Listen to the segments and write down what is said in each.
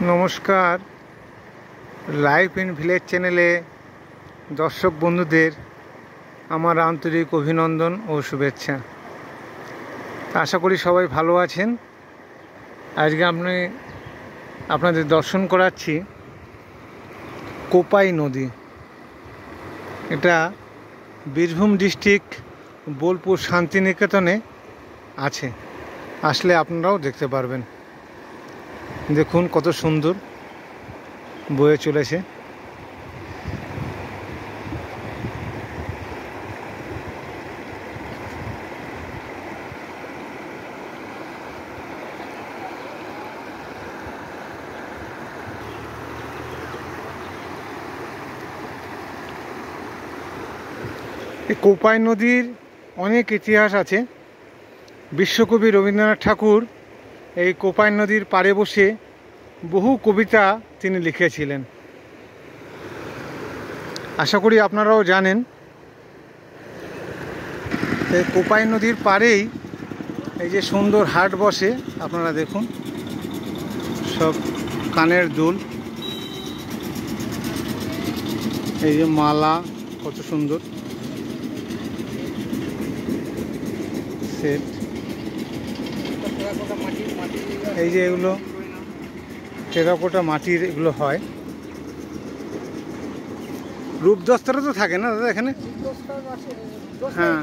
নমস্কার। Life in village চ্যানেলে দর্শক বন্ধুদের আমার আন্তরিক অভিনন্দন ও শুভেচ্ছা। আশা করি সবাই ভালো আছেন। আজকে আপনাদের দর্শন করাচ্ছি কোপাই নদী। এটা বীরভূম ডিস্ট্রিক্ট বোলপুর শান্তিনিকেতনে আছে। আসলে আপনারাও দেখতে পারবেন। দেখুন কত সুন্দর বয়ে চলেছে। এই কোপাই নদীর অনেক ইতিহাস আছে। বিশ্বকবি রবীন্দ্রনাথ ঠাকুর এই কোপাই নদীর পাড়ে বসে বহু কবিতা তিনি লিখেছিলেন। আশা করি আপনারাও জানেন। এই কোপাই নদীর পাড়েই এই যে সুন্দর হাট বসে, আপনারা দেখুন, সব কানের দুল, এই যে মালা, কত সুন্দর সেট। এই যে এগুলো টেরাকোটা মাটির এগুলো হয়। রূপদস্তারা তো থাকে না দাদা এখানে? হ্যাঁ,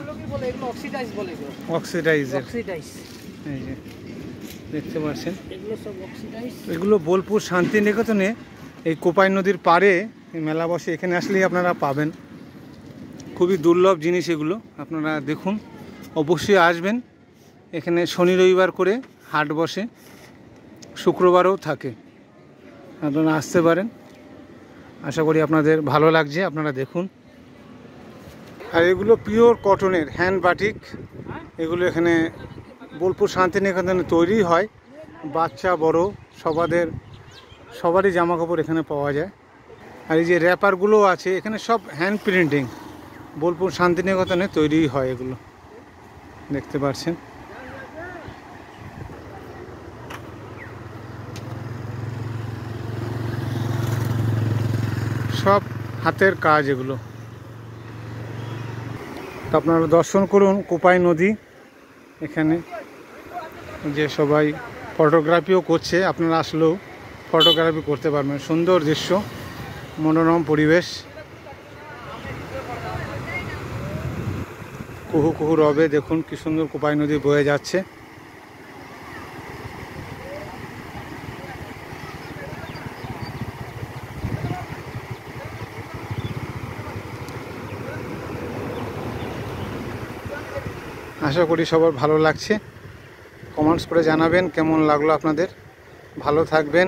অক্সিডাইজ। এই যে দেখতে পাচ্ছেন, এগুলো বোলপুর শান্তিনিকেতনে এই কোপাই নদীর পাড়ে মেলা বসে। এখানে আসলেই আপনারা পাবেন। খুবই দুর্লভ জিনিস এগুলো। আপনারা দেখুন, অবশ্যই আসবেন। এখানে শনি রবিবার করে হাট বসে, শুক্রবারও থাকে। আপনারা আসতে পারেন। আশা করি আপনাদের ভালো লাগছে। আপনারা দেখুন। আর এগুলো পিওর কটনের হ্যান্ড বাটিক। এগুলো এখানে বোলপুর শান্তিনিকেতনে তৈরি হয়। বাচ্চা বড় সবারই জামা কাপড় এখানে পাওয়া যায়। আর এই যে র্যাপারগুলো আছে এখানে সব হ্যান্ড প্রিন্টিং, বোলপুর শান্তিনিকেতনে তৈরি হয়। এগুলো দেখতে পাচ্ছেন। সব হাতের কাজ এগুলো। তো আপনারা দর্শন করুন কোপাই নদী। এখানে যে সবাই ফটোগ্রাফিও করছে, আপনারা আসলেও ফটোগ্রাফি করতে পারবেন। সুন্দর দৃশ্য, মনোরম পরিবেশ। কুহু কুহু রবে, দেখুন কি সুন্দর কোপাই নদী বয়ে যাচ্ছে। আশা করি সবার ভালো লাগছে। কমেন্টস করে জানাবেন কেমন লাগলো আপনাদের। ভালো থাকবেন।